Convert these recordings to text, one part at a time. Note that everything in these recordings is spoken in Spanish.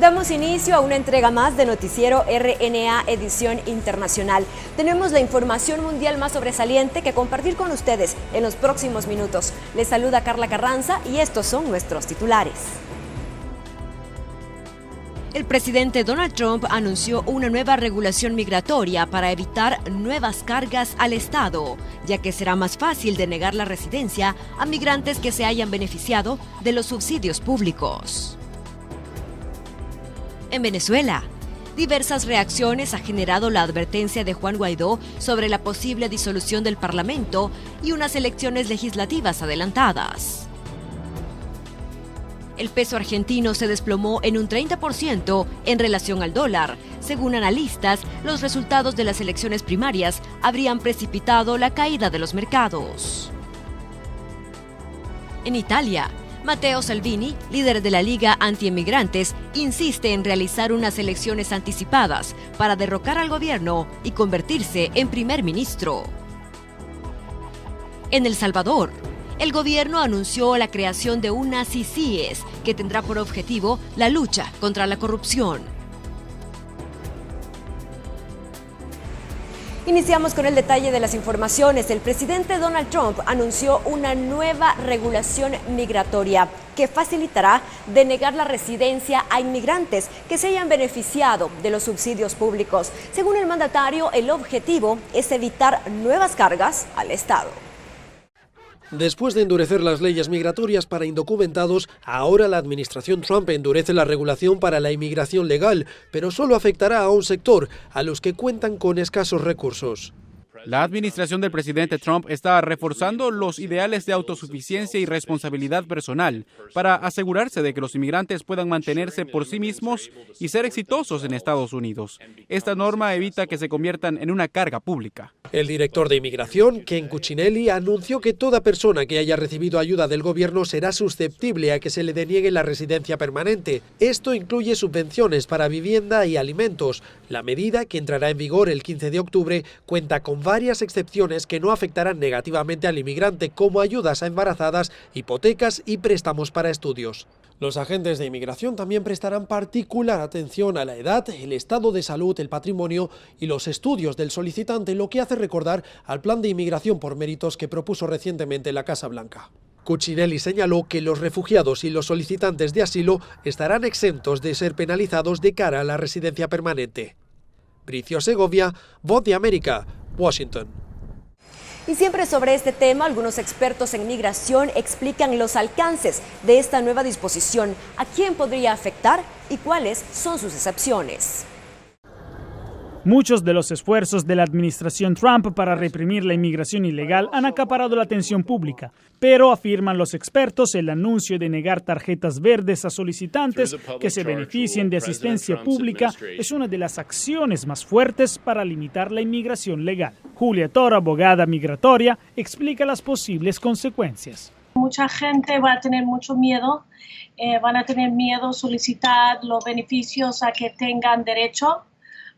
Damos inicio a una entrega más de Noticiero RNA Edición Internacional. Tenemos la información mundial más sobresaliente que compartir con ustedes en los próximos minutos. Les saluda Carla Carranza y estos son nuestros titulares. El presidente Donald Trump anunció una nueva regulación migratoria para evitar nuevas cargas al Estado, ya que será más fácil denegar la residencia a migrantes que se hayan beneficiado de los subsidios públicos. En Venezuela, diversas reacciones ha generado la advertencia de Juan Guaidó sobre la posible disolución del Parlamento y unas elecciones legislativas adelantadas. El peso argentino se desplomó en un 30% en relación al dólar. Según analistas, los resultados de las elecciones primarias habrían precipitado la caída de los mercados. En Italia, Matteo Salvini, líder de la Liga Anti-Emigrantes, insiste en realizar unas elecciones anticipadas para derrocar al gobierno y convertirse en primer ministro. En El Salvador, el gobierno anunció la creación de una CICIES que tendrá por objetivo la lucha contra la corrupción. Iniciamos con el detalle de las informaciones. El presidente Donald Trump anunció una nueva regulación migratoria que facilitará denegar la residencia a inmigrantes que se hayan beneficiado de los subsidios públicos. Según el mandatario, el objetivo es evitar nuevas cargas al Estado. Después de endurecer las leyes migratorias para indocumentados, ahora la administración Trump endurece la regulación para la inmigración legal, pero solo afectará a un sector, a los que cuentan con escasos recursos. La administración del presidente Trump está reforzando los ideales de autosuficiencia y responsabilidad personal para asegurarse de que los inmigrantes puedan mantenerse por sí mismos y ser exitosos en Estados Unidos. Esta norma evita que se conviertan en una carga pública. El director de Inmigración, Ken Cuccinelli, anunció que toda persona que haya recibido ayuda del gobierno será susceptible a que se le deniegue la residencia permanente. Esto incluye subvenciones para vivienda y alimentos. La medida, que entrará en vigor el 15 de octubre, cuenta con varias excepciones que no afectarán negativamente al inmigrante, como ayudas a embarazadas, hipotecas y préstamos para estudios. Los agentes de inmigración también prestarán particular atención a la edad, el estado de salud, el patrimonio y los estudios del solicitante, lo que hace recordar al plan de inmigración por méritos que propuso recientemente la Casa Blanca. Cuccinelli señaló que los refugiados y los solicitantes de asilo estarán exentos de ser penalizados de cara a la residencia permanente. Bricio Segovia, Voz de América, Washington. Y siempre sobre este tema, algunos expertos en migración explican los alcances de esta nueva disposición, a quién podría afectar y cuáles son sus excepciones. Muchos de los esfuerzos de la administración Trump para reprimir la inmigración ilegal han acaparado la atención pública, pero afirman los expertos, el anuncio de negar tarjetas verdes a solicitantes que se beneficien de asistencia pública es una de las acciones más fuertes para limitar la inmigración legal. Julia Toro, abogada migratoria, explica las posibles consecuencias. Mucha gente va a tener mucho miedo, van a tener miedo a solicitar los beneficios a que tengan derecho.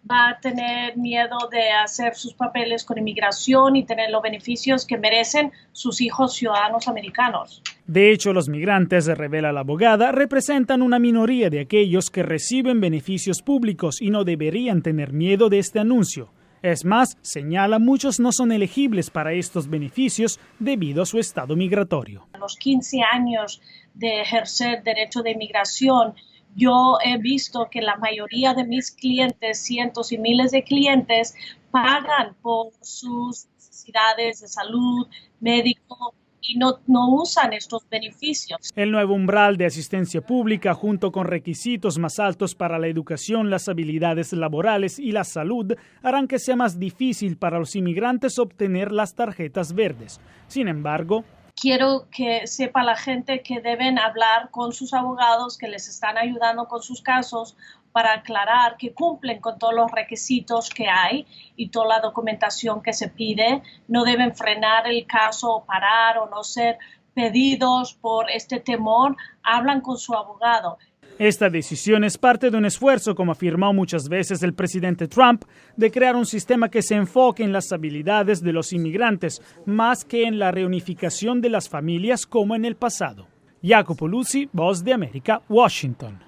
Va a tener miedo de hacer sus papeles con inmigración y tener los beneficios que merecen sus hijos ciudadanos americanos. De hecho, los migrantes, revela la abogada, representan una minoría de aquellos que reciben beneficios públicos y no deberían tener miedo de este anuncio. Es más, señala, muchos no son elegibles para estos beneficios debido a su estado migratorio. A los 15 años de ejercer derecho de inmigración, yo he visto que la mayoría de mis clientes, cientos y miles de clientes, pagan por sus necesidades de salud, médico, y no usan estos beneficios. El nuevo umbral de asistencia pública, junto con requisitos más altos para la educación, las habilidades laborales y la salud, harán que sea más difícil para los inmigrantes obtener las tarjetas verdes. Sin embargo, quiero que sepa la gente que deben hablar con sus abogados que les están ayudando con sus casos para aclarar que cumplen con todos los requisitos que hay y toda la documentación que se pide. No deben frenar el caso o parar o no ser pedidos por este temor. Hablan con su abogado. Esta decisión es parte de un esfuerzo, como afirmó muchas veces el presidente Trump, de crear un sistema que se enfoque en las habilidades de los inmigrantes, más que en la reunificación de las familias como en el pasado. Jacopo Luzzi, Voz de América, Washington.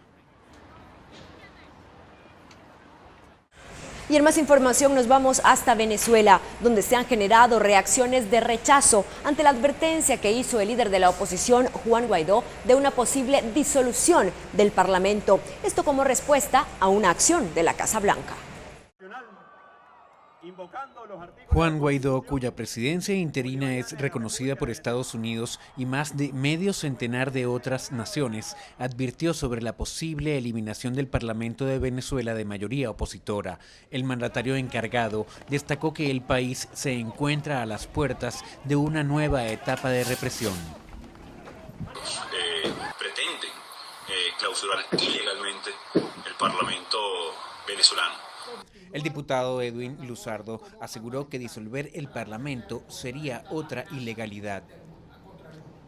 Y en más información nos vamos hasta Venezuela, donde se han generado reacciones de rechazo ante la advertencia que hizo el líder de la oposición, Juan Guaidó, de una posible disolución del Parlamento. Esto como respuesta a una acción de la Casa Blanca. Juan Guaidó, cuya presidencia interina es reconocida por Estados Unidos y más de medio centenar de otras naciones, advirtió sobre la posible eliminación del Parlamento de Venezuela de mayoría opositora. El mandatario encargado destacó que el país se encuentra a las puertas de una nueva etapa de represión. Pretenden clausurar ilegalmente el Parlamento venezolano. El diputado Edwin Luzardo aseguró que disolver el Parlamento sería otra ilegalidad.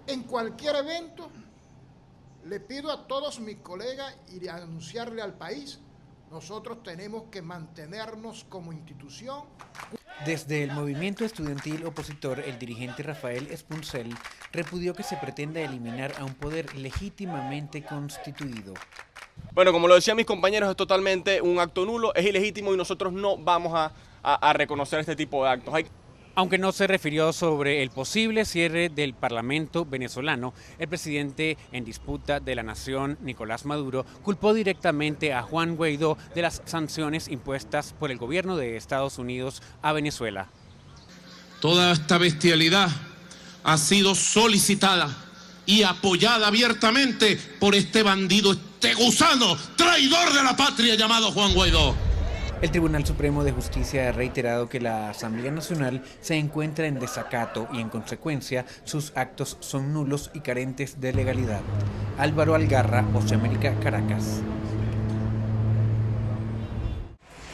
En cualquier evento, le pido a todos mis colegas y anunciarle al país, nosotros tenemos que mantenernos como institución. Desde el movimiento estudiantil opositor, el dirigente Rafael Espuncel repudió que se pretenda eliminar a un poder legítimamente constituido. Bueno, como lo decían mis compañeros, es totalmente un acto nulo, es ilegítimo y nosotros no vamos a reconocer este tipo de actos. Aunque no se refirió sobre el posible cierre del Parlamento venezolano, el presidente en disputa de la nación, Nicolás Maduro, culpó directamente a Juan Guaidó de las sanciones impuestas por el gobierno de Estados Unidos a Venezuela. Toda esta bestialidad ha sido solicitada y apoyada abiertamente por este bandido, este gusano, traidor de la patria llamado Juan Guaidó. El Tribunal Supremo de Justicia ha reiterado que la Asamblea Nacional se encuentra en desacato y en consecuencia sus actos son nulos y carentes de legalidad. Álvaro Algarra, Voz de América, Caracas.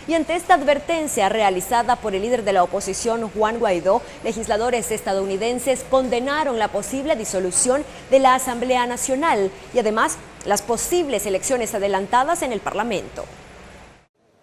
Y ante esta advertencia realizada por el líder de la oposición, Juan Guaidó, legisladores estadounidenses condenaron la posible disolución de la Asamblea Nacional y además las posibles elecciones adelantadas en el Parlamento.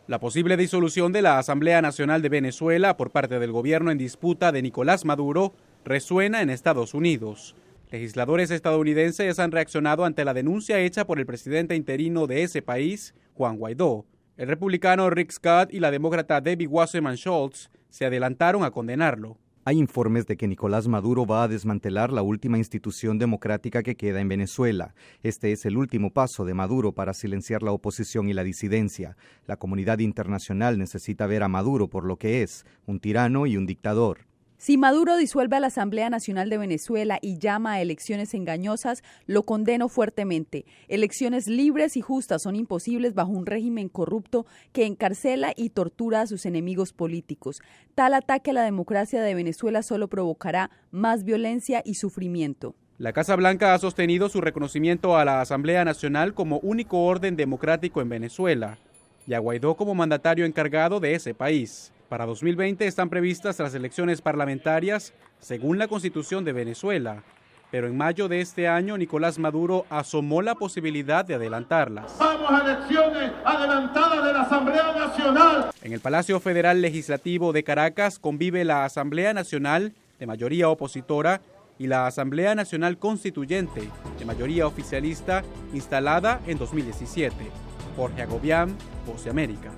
La posible disolución de la Asamblea Nacional de Venezuela por parte del gobierno en disputa de Nicolás Maduro resuena en Estados Unidos. Legisladores estadounidenses han reaccionado ante la denuncia hecha por el presidente interino de ese país, Juan Guaidó. El republicano Rick Scott y la demócrata Debbie Wasserman Schultz se adelantaron a condenarlo. Hay informes de que Nicolás Maduro va a desmantelar la última institución democrática que queda en Venezuela. Este es el último paso de Maduro para silenciar la oposición y la disidencia. La comunidad internacional necesita ver a Maduro por lo que es, un tirano y un dictador. Si Maduro disuelve a la Asamblea Nacional de Venezuela y llama a elecciones engañosas, lo condeno fuertemente. Elecciones libres y justas son imposibles bajo un régimen corrupto que encarcela y tortura a sus enemigos políticos. Tal ataque a la democracia de Venezuela solo provocará más violencia y sufrimiento. La Casa Blanca ha sostenido su reconocimiento a la Asamblea Nacional como único orden democrático en Venezuela y a Guaidó como mandatario encargado de ese país. Para 2020 están previstas las elecciones parlamentarias según la Constitución de Venezuela, pero en mayo de este año Nicolás Maduro asomó la posibilidad de adelantarlas. Vamos a elecciones adelantadas de la Asamblea Nacional. En el Palacio Federal Legislativo de Caracas convive la Asamblea Nacional de mayoría opositora y la Asamblea Nacional Constituyente de mayoría oficialista instalada en 2017. Jorge Agobián, Voz de América.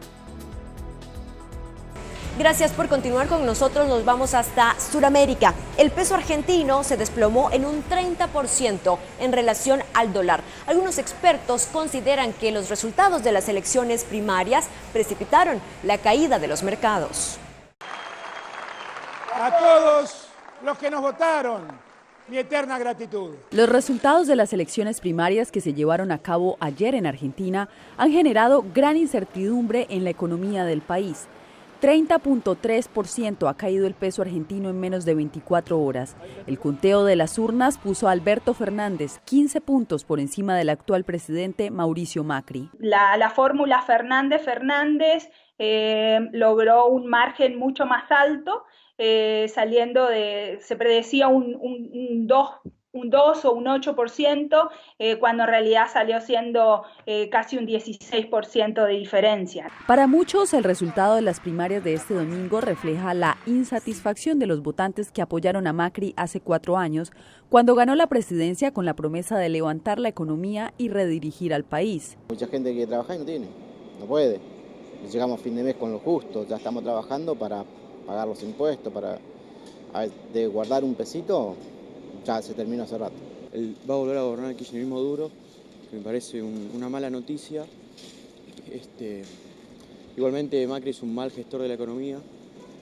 Gracias por continuar con nosotros, nos vamos hasta Sudamérica. El peso argentino se desplomó en un 30% en relación al dólar. Algunos expertos consideran que los resultados de las elecciones primarias precipitaron la caída de los mercados. A todos los que nos votaron, mi eterna gratitud. Los resultados de las elecciones primarias que se llevaron a cabo ayer en Argentina han generado gran incertidumbre en la economía del país. 30.3% ha caído el peso argentino en menos de 24 horas. El conteo de las urnas puso a Alberto Fernández 15 puntos por encima del actual presidente Mauricio Macri. La fórmula Fernández logró un margen mucho más alto, se predecía un 2 o un 8%, cuando en realidad salió siendo casi un 16% de diferencia. Para muchos, el resultado de las primarias de este domingo refleja la insatisfacción de los votantes que apoyaron a Macri hace 4 años, cuando ganó la presidencia con la promesa de levantar la economía y redirigir al país. Mucha gente que trabaja y no tiene, no puede. llegamos a fin de mes con lo justo, ya estamos trabajando para pagar los impuestos, de guardar un pesito, ya se terminó hace rato. Va a volver a gobernar el kirchnerismo duro, que me parece una mala noticia. Igualmente Macri es un mal gestor de la economía,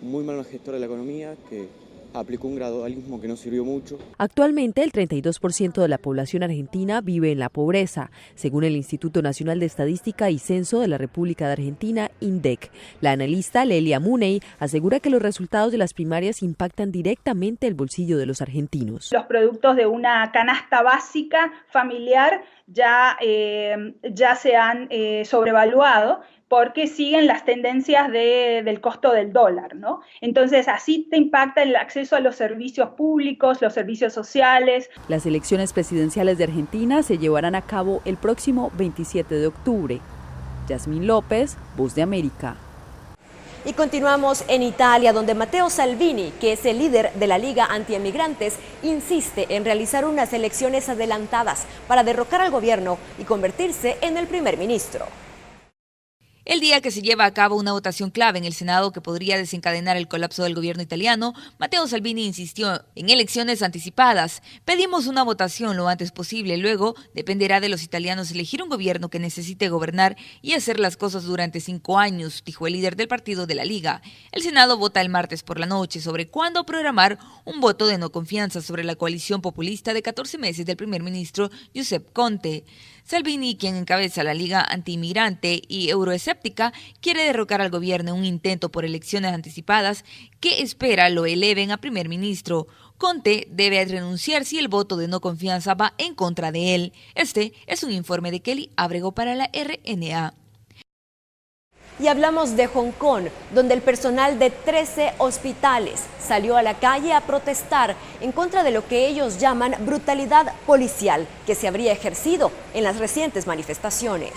un muy mal gestor de la economía, que aplicó un gradualismo que no sirvió mucho. Actualmente, el 32% de la población argentina vive en la pobreza, según el Instituto Nacional de Estadística y Censo de la República de Argentina, INDEC. La analista Lelia Muney asegura que los resultados de las primarias impactan directamente el bolsillo de los argentinos. Los productos de una canasta básica familiar ya se han sobrevaluado, porque siguen las tendencias del costo del dólar, ¿no? Entonces, así te impacta el acceso a los servicios públicos, los servicios sociales. Las elecciones presidenciales de Argentina se llevarán a cabo el próximo 27 de octubre. Yasmín López, Voz de América. Y continuamos en Italia, donde Matteo Salvini, que es el líder de la Liga Antiemigrantes, insiste en realizar unas elecciones adelantadas para derrocar al gobierno y convertirse en el primer ministro. El día que se lleva a cabo una votación clave en el Senado que podría desencadenar el colapso del gobierno italiano, Matteo Salvini insistió en elecciones anticipadas. Pedimos una votación lo antes posible, luego dependerá de los italianos elegir un gobierno que necesite gobernar y hacer las cosas durante 5 años, dijo el líder del partido de la Liga. El Senado vota el martes por la noche sobre cuándo programar un voto de no confianza sobre la coalición populista de 14 meses del primer ministro Giuseppe Conte. Salvini, quien encabeza la Liga Antiinmigrante y Euroescéptica, quiere derrocar al gobierno en un intento por elecciones anticipadas que espera lo eleven a primer ministro. Conte debe renunciar si el voto de no confianza va en contra de él. Este es un informe de Kelly Abrego para la RNA. Y hablamos de Hong Kong, donde el personal de 13 hospitales salió a la calle a protestar en contra de lo que ellos llaman brutalidad policial que se habría ejercido en las recientes manifestaciones.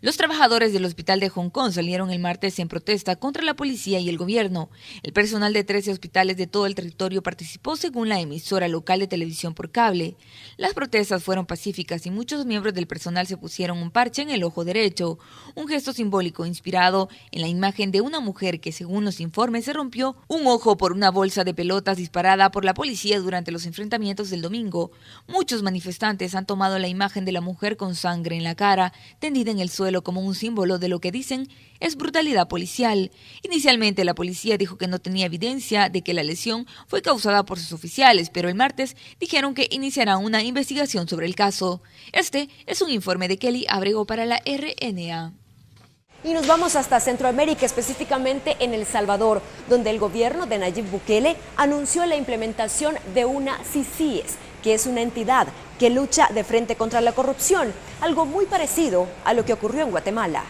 Los trabajadores del hospital de Hong Kong salieron el martes en protesta contra la policía y el gobierno. El personal de 13 hospitales de todo el territorio participó según la emisora local de televisión por cable. Las protestas fueron pacíficas y muchos miembros del personal se pusieron un parche en el ojo derecho, un gesto simbólico inspirado en la imagen de una mujer que, según los informes, se rompió un ojo por una bolsa de pelotas disparada por la policía durante los enfrentamientos del domingo. Muchos manifestantes han tomado la imagen de la mujer con sangre en la cara, tendida en el suelo como un símbolo de lo que dicen es brutalidad policial. Inicialmente la policía dijo que no tenía evidencia de que la lesión fue causada por sus oficiales, pero el martes dijeron que iniciarán una investigación sobre el caso. Este es un informe de Kelly Abrego para la RNA. Y nos vamos hasta Centroamérica, específicamente en El Salvador, donde el gobierno de Nayib Bukele anunció la implementación de una CICIES, que es una entidad que lucha de frente contra la corrupción, algo muy parecido a lo que ocurrió en Guatemala.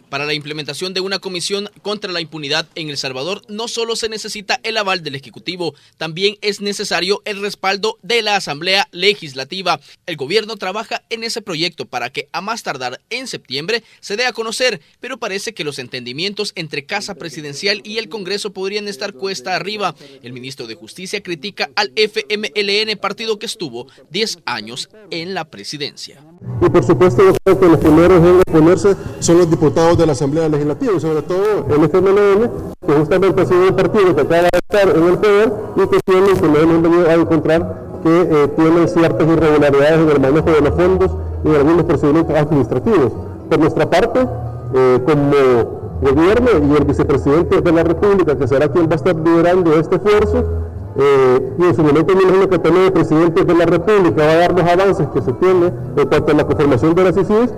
Para la implementación de una comisión contra la impunidad en El Salvador, no solo se necesita el aval del Ejecutivo, también es necesario el respaldo de la Asamblea Legislativa. El gobierno trabaja en ese proyecto para que a más tardar en septiembre se dé a conocer, pero parece que los entendimientos entre Casa Presidencial y el Congreso podrían estar cuesta arriba. El ministro de Justicia critica al FMLN, partido que estuvo 10 años en la presidencia. Y por supuesto yo creo que los primeros en oponerse son los diputados de la Asamblea Legislativa y sobre todo el FMLN, que justamente ha sido un partido que acaba de estar en el poder y que tienen, como hemos venido a encontrar, que tienen ciertas irregularidades en el manejo de los fondos y en algunos procedimientos administrativos. Por nuestra parte, como gobierno y el vicepresidente de la República, que será quien va a estar liderando este esfuerzo, y en su momento me imagino que también el presidente de la República va a dar los avances que se tiene en cuanto a la conformación de las CICIES.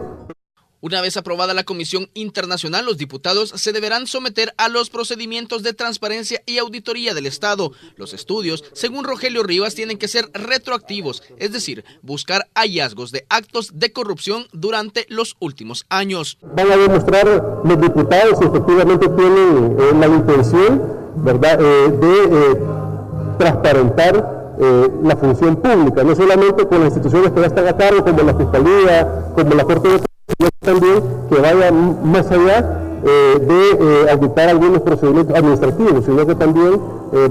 Una vez aprobada la Comisión Internacional, los diputados se deberán someter a los procedimientos de transparencia y auditoría del Estado. Los estudios, según Rogelio Rivas, tienen que ser retroactivos, es decir, buscar hallazgos de actos de corrupción durante los últimos años. Van a demostrar los diputados si efectivamente tienen la intención, ¿verdad?, de transparentar la función pública, no solamente con las instituciones que ya están a cargo, como la Fiscalía, como la Corte de Justicia, sino también que vaya más allá de auditar algunos procedimientos administrativos, sino que también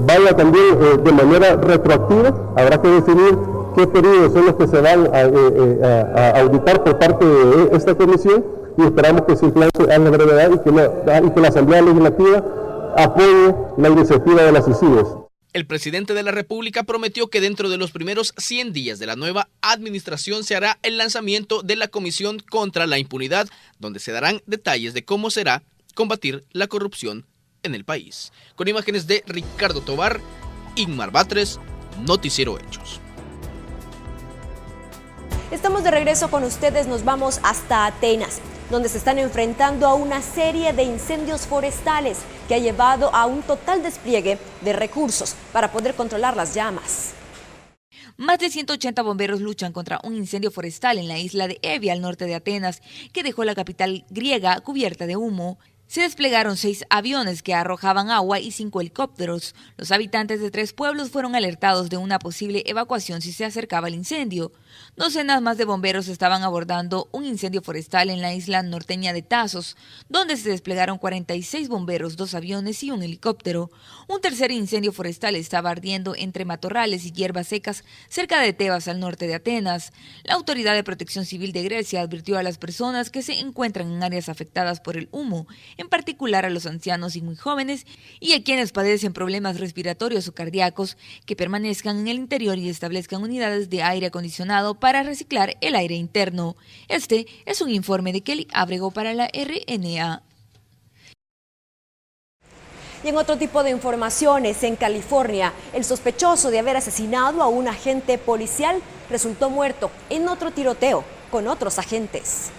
vaya también de manera retroactiva. Habrá que definir qué periodos son los que se van a auditar por parte de esta comisión y esperamos que ese plan se haga en brevedad y que la Asamblea Legislativa apoye la iniciativa de las CICIGES. El presidente de la República prometió que dentro de los primeros 100 días de la nueva administración se hará el lanzamiento de la Comisión contra la Impunidad, donde se darán detalles de cómo será combatir la corrupción en el país. Con imágenes de Ricardo Tobar, Inmar Batres, Noticiero Hechos. Estamos de regreso con ustedes, nos vamos hasta Atenas, donde se están enfrentando a una serie de incendios forestales que ha llevado a un total despliegue de recursos para poder controlar las llamas. Más de 180 bomberos luchan contra un incendio forestal en la isla de Evia, al norte de Atenas, que dejó la capital griega cubierta de humo. Se desplegaron 6 aviones que arrojaban agua y 5 helicópteros. Los habitantes de 3 pueblos fueron alertados de una posible evacuación si se acercaba el incendio. Docenas más de bomberos estaban abordando un incendio forestal en la isla norteña de Tasos, donde se desplegaron 46 bomberos, 2 aviones y un helicóptero. Un tercer incendio forestal estaba ardiendo entre matorrales y hierbas secas cerca de Tebas, al norte de Atenas. La Autoridad de Protección Civil de Grecia advirtió a las personas que se encuentran en áreas afectadas por el humo, en particular a los ancianos y muy jóvenes, y a quienes padecen problemas respiratorios o cardíacos, que permanezcan en el interior y establezcan unidades de aire acondicionado para reciclar el aire interno. Este es un informe de Kelly Ábrego para la RNA. Y en otro tipo de informaciones, en California, el sospechoso de haber asesinado a un agente policial resultó muerto en otro tiroteo con otros agentes.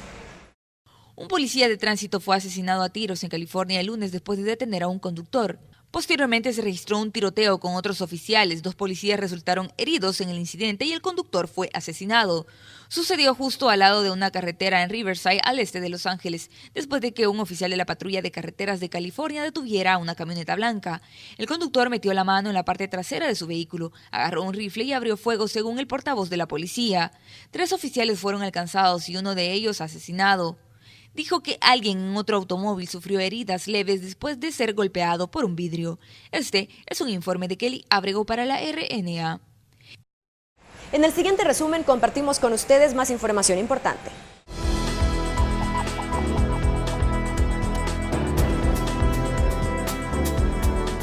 Un policía de tránsito fue asesinado a tiros en California el lunes después de detener a un conductor. Posteriormente se registró un tiroteo con otros oficiales. 2 policías resultaron heridos en el incidente y el conductor fue asesinado. Sucedió justo al lado de una carretera en Riverside, al este de Los Ángeles, después de que un oficial de la patrulla de carreteras de California detuviera una camioneta blanca. El conductor metió la mano en la parte trasera de su vehículo, agarró un rifle y abrió fuego, según el portavoz de la policía. 3 oficiales fueron alcanzados y uno de ellos asesinado. Dijo que alguien en otro automóvil sufrió heridas leves después de ser golpeado por un vidrio. Este es un informe de Kelly Ábrego para la RNA. En el siguiente resumen compartimos con ustedes más información importante.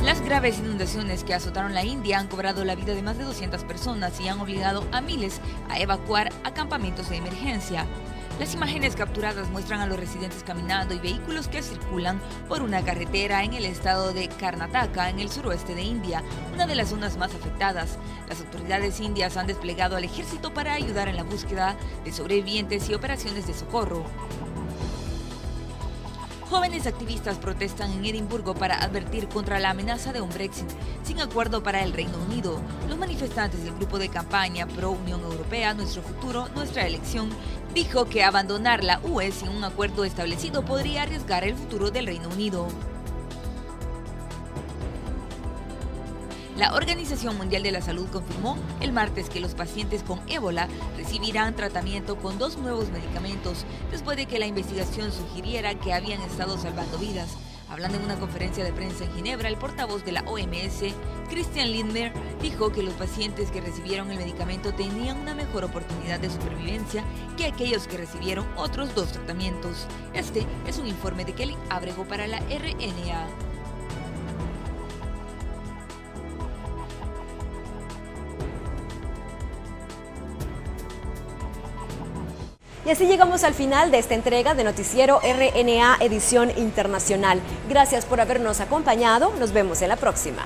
Las graves inundaciones que azotaron la India han cobrado la vida de más de 200 personas y han obligado a miles a evacuar a campamentos de emergencia. Las imágenes capturadas muestran a los residentes caminando y vehículos que circulan por una carretera en el estado de Karnataka, en el suroeste de India, una de las zonas más afectadas. Las autoridades indias han desplegado al ejército para ayudar en la búsqueda de sobrevivientes y operaciones de socorro. Jóvenes activistas protestan en Edimburgo para advertir contra la amenaza de un Brexit sin acuerdo para el Reino Unido. Los manifestantes del grupo de campaña pro Unión Europea, Nuestro Futuro, Nuestra Elección, dijo que abandonar la UE sin un acuerdo establecido podría arriesgar el futuro del Reino Unido. La Organización Mundial de la Salud confirmó el martes que los pacientes con ébola recibirán tratamiento con 2 nuevos medicamentos después de que la investigación sugiriera que habían estado salvando vidas. Hablando en una conferencia de prensa en Ginebra, el portavoz de la OMS, Christian Lindner, dijo que los pacientes que recibieron el medicamento tenían una mejor oportunidad de supervivencia que aquellos que recibieron otros 2 tratamientos. Este es un informe de Kelly Ábrego para la RNA. Y así llegamos al final de esta entrega de Noticiero RNA Edición Internacional. Gracias por habernos acompañado. Nos vemos en la próxima.